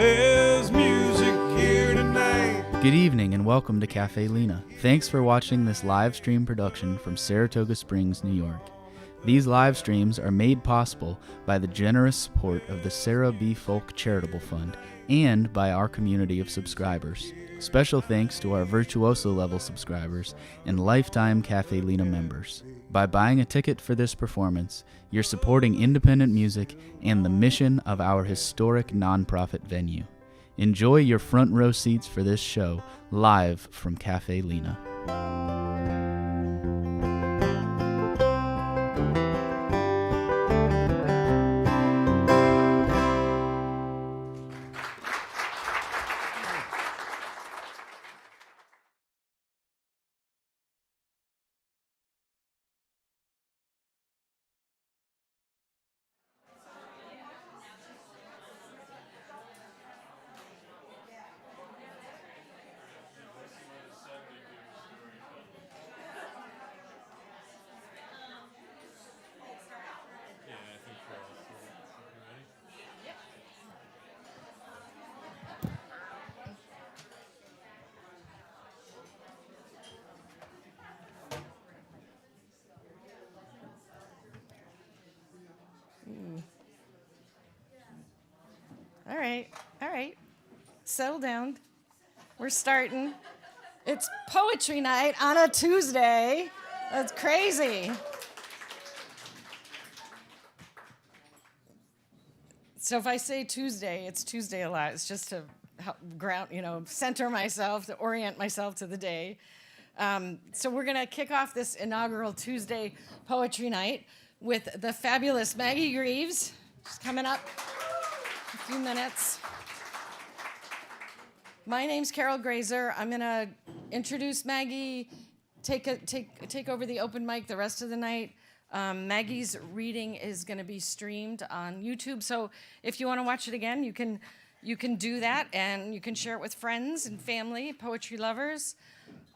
There's music here tonight. Good evening and welcome to Caffe Lena. Thanks for watching this live stream production from Saratoga Springs, New York. These live streams are made possible by the generous support of the Sarah B. Folk Charitable Fund and by our community of subscribers. Special thanks to our Virtuoso level subscribers and lifetime Caffe Lena members. By buying a ticket for this performance, you're supporting independent music and the mission of our historic nonprofit venue. Enjoy your front row seats for this show, live from Caffe Lena. All right. Settle down. We're starting. It's poetry night on a Tuesday. That's crazy. So if I say Tuesday, it's Tuesday a lot. It's just to help ground, center myself, to orient myself to the day. So we're going to kick off this inaugural Tuesday poetry night with the fabulous Maggie Greaves. She's coming up in a few minutes. My name's Carol Grazer. I'm going to introduce Maggie, take over the open mic the rest of the night. Maggie's reading is going to be streamed on YouTube, so if you want to watch it again, you can do that, and you can share it with friends and family, poetry lovers.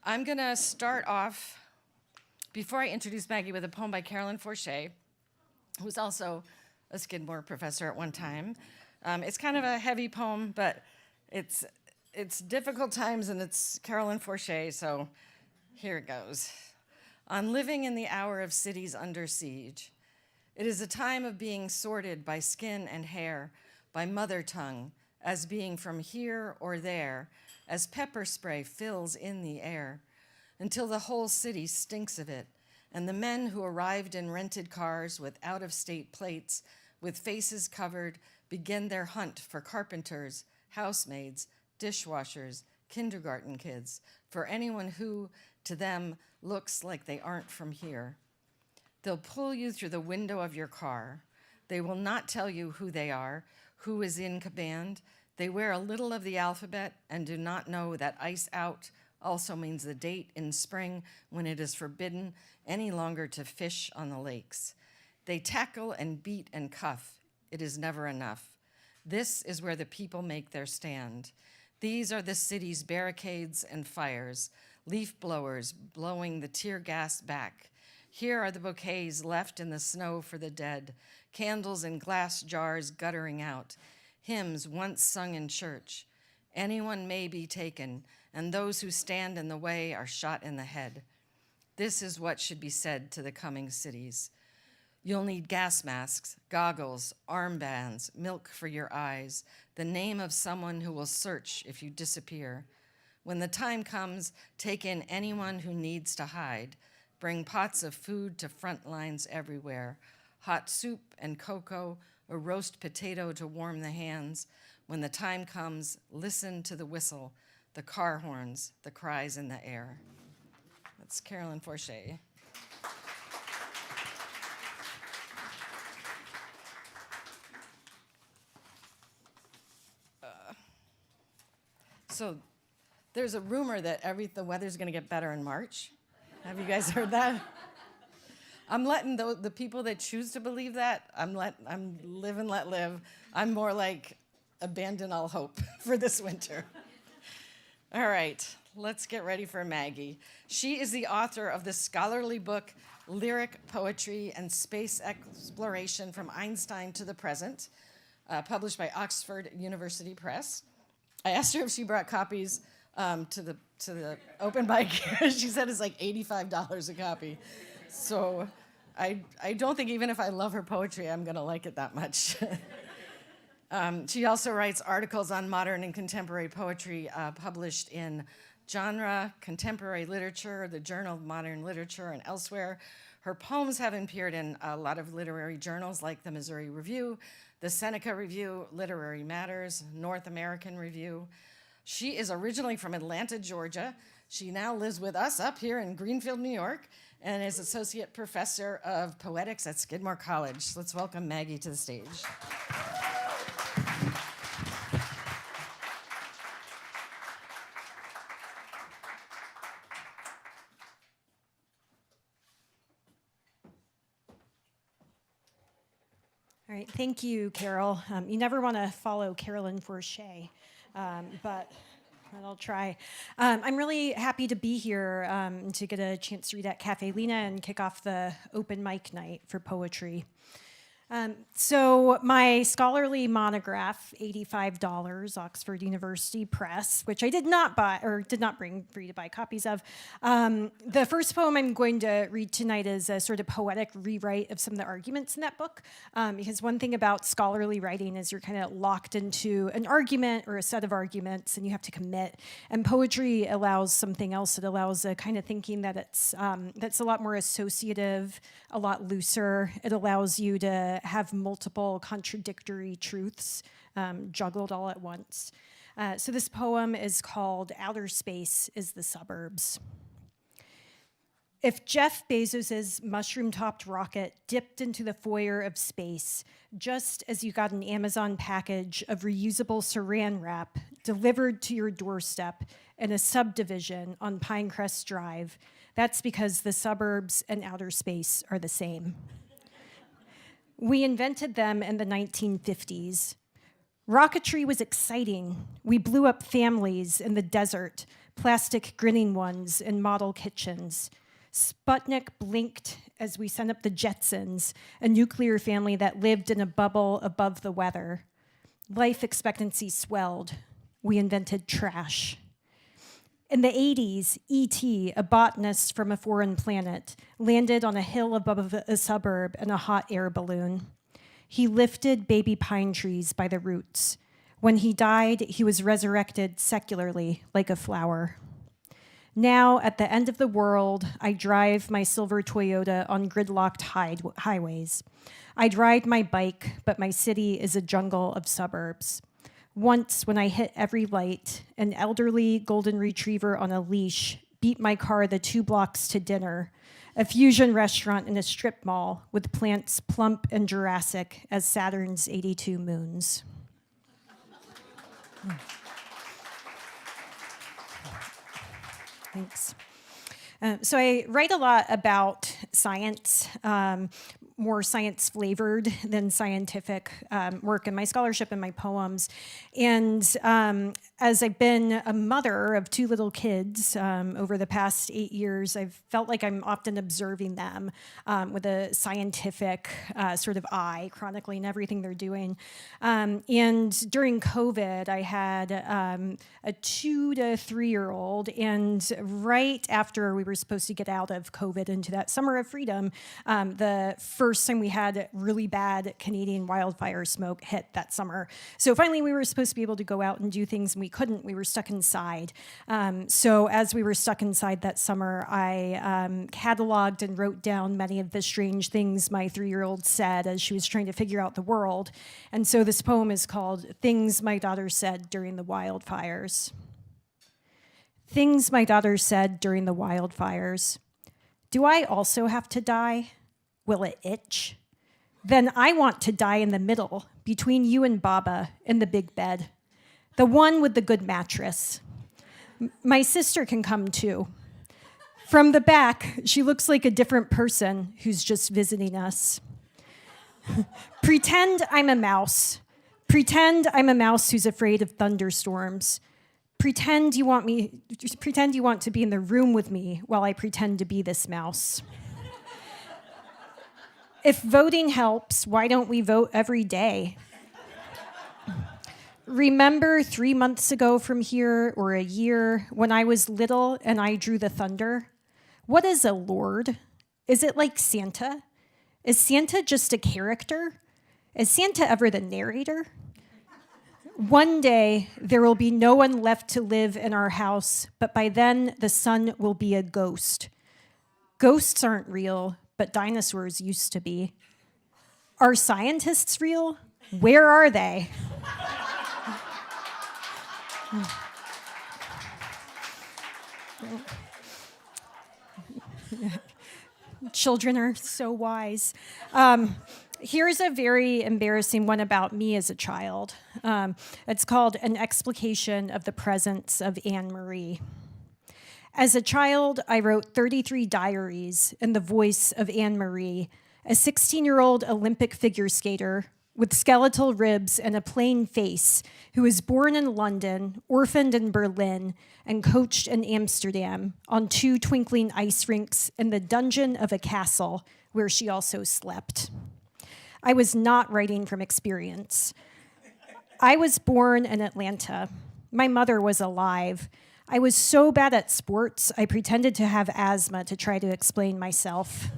I'm going to start off, before I introduce Maggie, with a poem by Carolyn Forche, who was also a Skidmore professor at one time. It's kind of a heavy poem, but it's difficult times, and it's Carolyn Forche, so here it goes. On living in the hour of cities under siege, it is a time of being sorted by skin and hair, by mother tongue, as being from here or there, as pepper spray fills in the air, until the whole city stinks of it, and the men who arrived in rented cars with out-of-state plates, with faces covered, begin their hunt for carpenters, housemaids, dishwashers, kindergarten kids, for anyone who, to them, looks like they aren't from here. They'll pull you through the window of your car. They will not tell you who they are, who is in command. They wear a little of the alphabet and do not know that ice out also means the date in spring when it is forbidden any longer to fish on the lakes. They tackle and beat and cuff. It is never enough. This is where the people make their stand. These are the city's barricades and fires, leaf blowers blowing the tear gas back. Here are the bouquets left in the snow for the dead, candles in glass jars guttering out, hymns once sung in church. Anyone may be taken, and those who stand in the way are shot in the head. This is what should be said to the coming cities. You'll need gas masks, goggles, armbands, milk for your eyes, the name of someone who will search if you disappear. When the time comes, take in anyone who needs to hide. Bring pots of food to front lines everywhere. Hot soup and cocoa, a roast potato to warm the hands. When the time comes, listen to the whistle, the car horns, the cries in the air. That's Carolyn Forche. So there's a rumor that the weather's going to get better in March. Have you guys heard that? I'm letting the people that choose to believe that, I'm live and let live. I'm more like abandon all hope for this winter. All right, let's get ready for Maggie. She is the author of the scholarly book, Lyric Poetry and Space Exploration from Einstein to the Present, published by Oxford University Press. I asked her if she brought copies to the open mic. She said it's like $85 a copy. So I don't think even if I love her poetry, I'm going to like it that much. She also writes articles on modern and contemporary poetry published in Genre, Contemporary Literature, the Journal of Modern Literature, and elsewhere. Her poems have appeared in a lot of literary journals like the Missouri Review, the Seneca Review, Literary Matters, North American Review. She is originally from Atlanta, Georgia. She now lives with us up here in Greenfield, New York, and is Associate Professor of Poetics at Skidmore College. Let's welcome Maggie to the stage. All right, thank you, Carol. You never want to follow Carolyn Forche, but I'll try. I'm really happy to be here to get a chance to read at Caffe Lena and kick off the open mic night for poetry. So my scholarly monograph, $85, Oxford University Press, which I did not buy or did not bring for you to buy copies of. The first poem I'm going to read tonight is a sort of poetic rewrite of some of the arguments in that book. Because one thing about scholarly writing is you're kind of locked into an argument or a set of arguments and you have to commit. And poetry allows something else. It allows a kind of thinking that that's a lot more associative, a lot looser. It allows you to have multiple contradictory truths juggled all at once. So this poem is called Outer Space is the Suburbs. If Jeff Bezos's mushroom-topped rocket dipped into the foyer of space, just as you got an Amazon package of reusable saran wrap delivered to your doorstep in a subdivision on Pinecrest Drive, that's because the suburbs and outer space are the same. We invented them in the 1950s. Rocketry was exciting. We blew up families in the desert, plastic grinning ones in model kitchens. Sputnik blinked as we sent up the Jetsons, a nuclear family that lived in a bubble above the weather. Life expectancy swelled. We invented trash. In the 80s, E.T., a botanist from a foreign planet, landed on a hill above a suburb in a hot air balloon. He lifted baby pine trees by the roots. When he died, he was resurrected secularly like a flower. Now, at the end of the world, I drive my silver Toyota on gridlocked highways. I'd ride my bike, but my city is a jungle of suburbs. Once, when I hit every light, an elderly golden retriever on a leash beat my car the 2 blocks to dinner, a fusion restaurant in a strip mall with plants plump and Jurassic as Saturn's 82 moons. Thanks. So I write a lot about science, more science-flavored than scientific work in my scholarship and my poems. And as I've been a mother of 2 little kids over the past 8 years, I've felt like I'm often observing them with a scientific sort of eye, chronicling everything they're doing. And during COVID, I had a 2 to 3-year-old, and right after we were supposed to get out of COVID into that summer of freedom, the first time we had really bad Canadian wildfire smoke hit that summer. So finally we were supposed to be able to go out and do things, and we couldn't. We were stuck inside. So as we were stuck inside that summer, I cataloged and wrote down many of the strange things my 3-year-old said as she was trying to figure out the world. And so this poem is called Things My Daughter Said During the Wildfires. Things my daughter said during the wildfires. Do I also have to die? Will it itch? Then I want to die in the middle, between you and Baba, in the big bed. The one with the good mattress. My sister can come too. From the back, she looks like a different person who's just visiting us. Pretend I'm a mouse. Pretend I'm a mouse who's afraid of thunderstorms. Pretend you want to be in the room with me while I pretend to be this mouse. If voting helps, why don't we vote every day? Remember 3 months ago from here, or a year, when I was little and I drew the thunder? What is a lord? Is it like Santa? Is Santa just a character? Is Santa ever the narrator? One day, there will be no one left to live in our house, but by then, the sun will be a ghost. Ghosts aren't real, but dinosaurs used to be. Are scientists real? Where are they? Children are so wise. Here's a very embarrassing one about me as a child. It's called An Explication of the Presence of Anne Marie. As a child, I wrote 33 diaries in the voice of Anne Marie, a 16-year-old Olympic figure skater with skeletal ribs and a plain face, who was born in London, orphaned in Berlin, and coached in Amsterdam on 2 twinkling ice rinks in the dungeon of a castle where she also slept. I was not writing from experience. I was born in Atlanta. My mother was alive. I was so bad at sports, I pretended to have asthma to try to explain myself.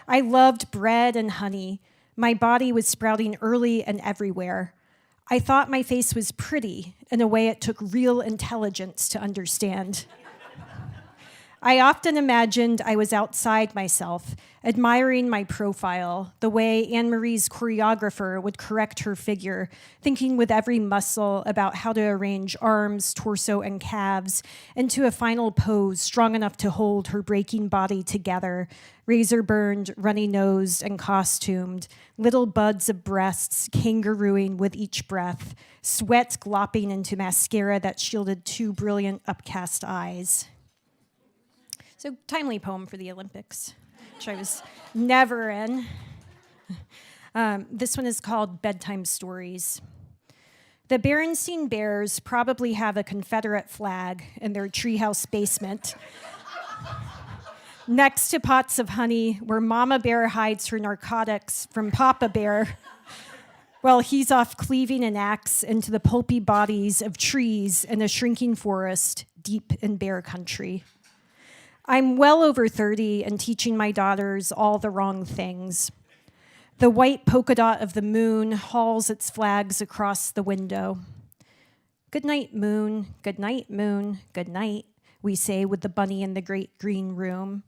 I loved bread and honey. My body was sprouting early and everywhere. I thought my face was pretty in a way it took real intelligence to understand. I often imagined I was outside myself, admiring my profile, the way Anne Marie's choreographer would correct her figure, thinking with every muscle about how to arrange arms, torso, and calves into a final pose strong enough to hold her breaking body together, razor-burned, runny-nosed, and costumed, little buds of breasts kangarooing with each breath, sweat glopping into mascara that shielded 2 brilliant upcast eyes. So, timely poem for the Olympics, which I was never in. This one is called Bedtime Stories. The Berenstein Bears probably have a Confederate flag in their treehouse basement next to pots of honey where Mama Bear hides her narcotics from Papa Bear while he's off cleaving an axe into the pulpy bodies of trees in a shrinking forest deep in bear country. I'm well over 30 and teaching my daughters all the wrong things. The white polka dot of the moon hauls its flags across the window. Good night, moon, good night, moon, good night, we say with the bunny in the great green room.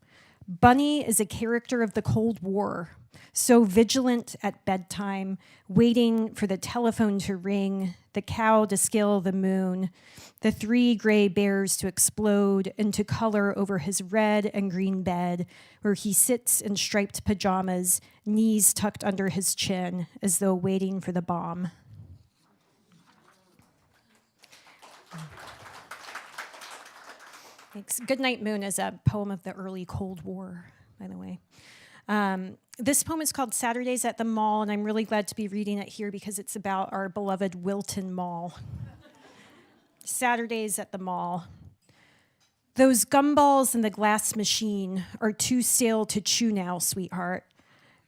Bunny is a character of the Cold War, so vigilant at bedtime, waiting for the telephone to ring, the cow to scale the moon, the 3 gray bears to explode into color over his red and green bed, where he sits in striped pajamas, knees tucked under his chin, as though waiting for the bomb. Thanks. Good Night, Moon is a poem of the early Cold War, by the way. This poem is called Saturdays at the Mall, and I'm really glad to be reading it here because it's about our beloved Wilton Mall. Saturdays at the Mall. Those gumballs in the glass machine are too stale to chew now, sweetheart.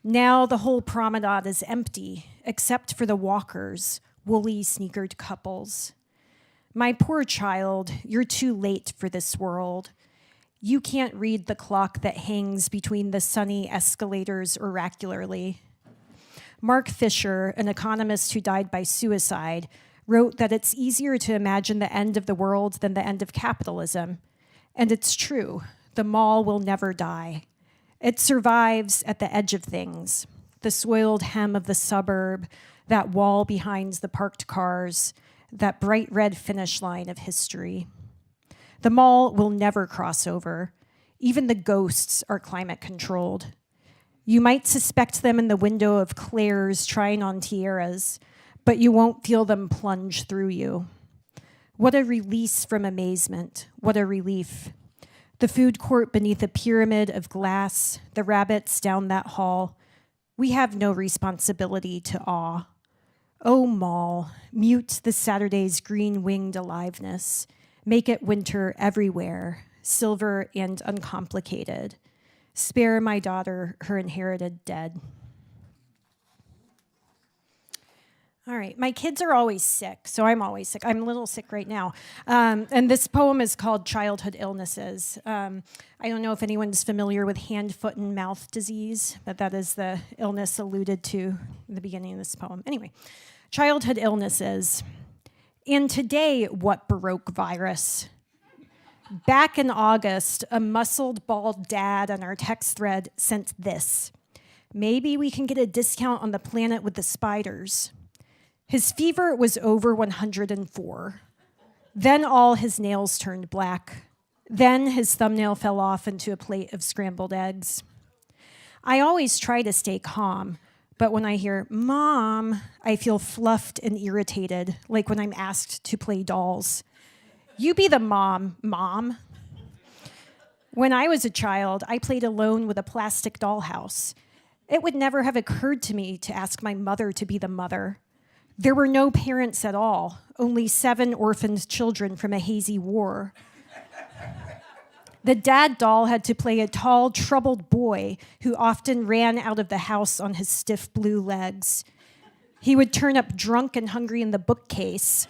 Now the whole promenade is empty, except for the walkers, woolly sneakered couples. My poor child, you're too late for this world. You can't read the clock that hangs between the sunny escalators oracularly. Mark Fisher, an economist who died by suicide, wrote that it's easier to imagine the end of the world than the end of capitalism. And it's true, the mall will never die. It survives at the edge of things, the soiled hem of the suburb, that wall behind the parked cars, that bright red finish line of history. The mall will never cross over. Even the ghosts are climate controlled. You might suspect them in the window of Claire's trying on tiaras, but you won't feel them plunge through you. What a release from amazement. What a relief. The food court beneath a pyramid of glass, the rabbits down that hall. We have no responsibility to awe. Oh, mall, mute the Saturday's green-winged aliveness. Make it winter everywhere, silver and uncomplicated. Spare my daughter her inherited dead. All right, my kids are always sick, so I'm always sick. I'm a little sick right now. And this poem is called Childhood Illnesses. I don't know if anyone's familiar with hand, foot, and mouth disease, but that is the illness alluded to in the beginning of this poem. Anyway, childhood illnesses. And today, what Baroque virus? Back in August, a muscled, bald dad on our text thread sent this. Maybe we can get a discount on the planet with the spiders. His fever was over 104. Then all his nails turned black. Then his thumbnail fell off into a plate of scrambled eggs. I always try to stay calm, but when I hear, Mom, I feel fluffed and irritated, like when I'm asked to play dolls. You be the mom, Mom. When I was a child, I played alone with a plastic dollhouse. It would never have occurred to me to ask my mother to be the mother. There were no parents at all, only 7 orphaned children from a hazy war. The dad doll had to play a tall, troubled boy who often ran out of the house on his stiff blue legs. He would turn up drunk and hungry in the bookcase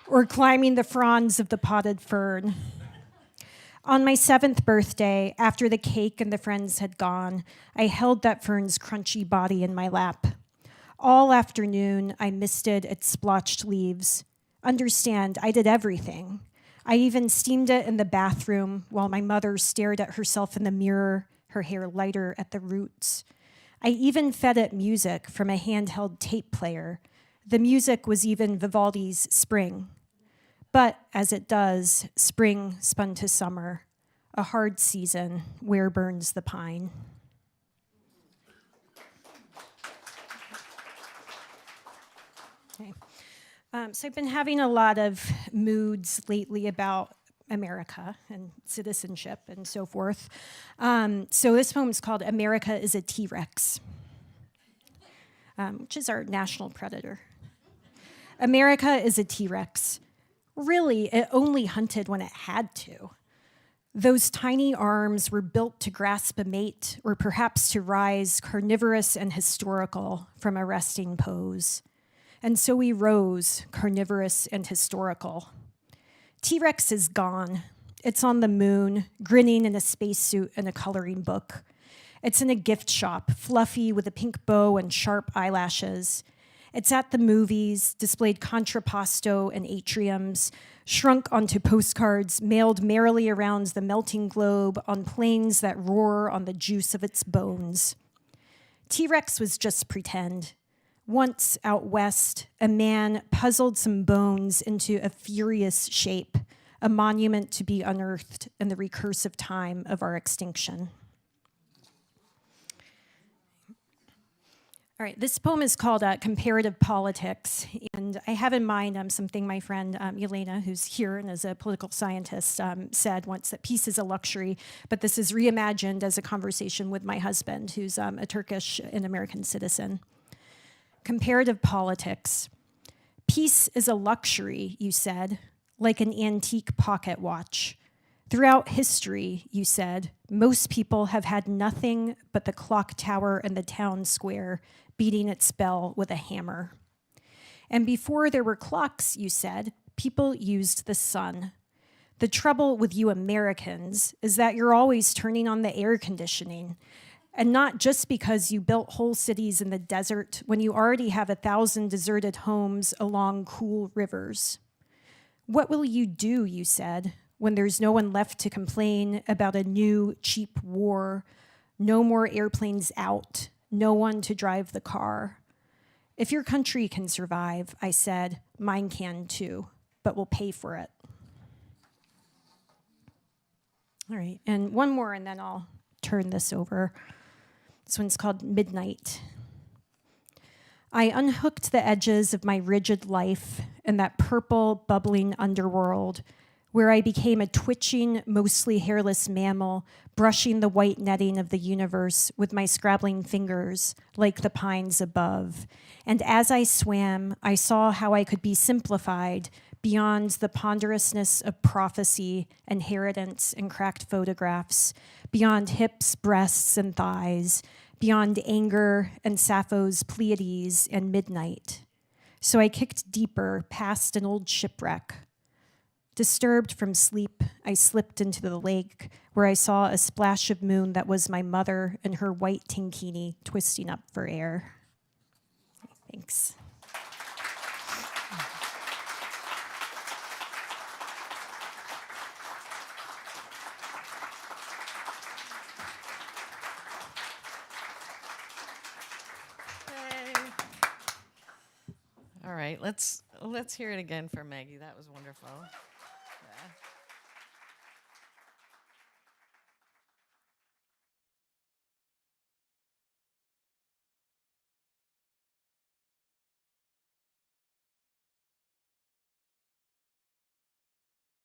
or climbing the fronds of the potted fern. On my 7th birthday, after the cake and the friends had gone, I held that fern's crunchy body in my lap. All afternoon, I misted its splotched leaves. Understand, I did everything. I even steamed it in the bathroom while my mother stared at herself in the mirror, her hair lighter at the roots. I even fed it music from a handheld tape player. The music was even Vivaldi's Spring. But as it does, spring spun to summer, a hard season where burns the pine. Okay. So I've been having a lot of moods lately about America and citizenship and so forth. So this poem is called America is a T-Rex, which is our national predator. America is a T-Rex. Really, it only hunted when it had to. Those tiny arms were built to grasp a mate or perhaps to rise carnivorous and historical from a resting pose. And so we rose, carnivorous and historical. T-Rex is gone. It's on the moon, grinning in a spacesuit and a coloring book. It's in a gift shop, fluffy with a pink bow and sharp eyelashes. It's at the movies, displayed contrapposto and atriums, shrunk onto postcards, mailed merrily around the melting globe on planes that roar on the juice of its bones. T-Rex was just pretend. Once out west, a man puzzled some bones into a furious shape, a monument to be unearthed in the recursive time of our extinction. All right, this poem is called Comparative Politics, and I have in mind something my friend Lena, who's here and is a political scientist, said once, that peace is a luxury, but this is reimagined as a conversation with my husband, who's a Turkish and American citizen. Comparative politics. Peace is a luxury, you said, like an antique pocket watch. Throughout history, you said, most people have had nothing but the clock tower and the town square beating its bell with a hammer. And before there were clocks, you said, people used the sun. The trouble with you Americans is that you're always turning on the air conditioning, and not just because you built whole cities in the desert when you already have 1,000 deserted homes along cool rivers. What will you do, you said, when there's no one left to complain about a new, cheap war, no more airplanes out, no one to drive the car? If your country can survive, I said, mine can too, but we'll pay for it. All right, and one more, and then I'll turn this over. This one's called Midnight. I unhooked the edges of my rigid life in that purple, bubbling underworld where I became a twitching, mostly hairless mammal, brushing the white netting of the universe with my scrabbling fingers like the pines above. And as I swam, I saw how I could be simplified beyond the ponderousness of prophecy, inheritance, and cracked photographs, beyond hips, breasts, and thighs, beyond anger and Sappho's Pleiades and midnight. So I kicked deeper past an old shipwreck. Disturbed from sleep, I slipped into the lake where I saw a splash of moon that was my mother in her white tankini twisting up for air. Thanks. All right, let's hear it again for Maggie. That was wonderful.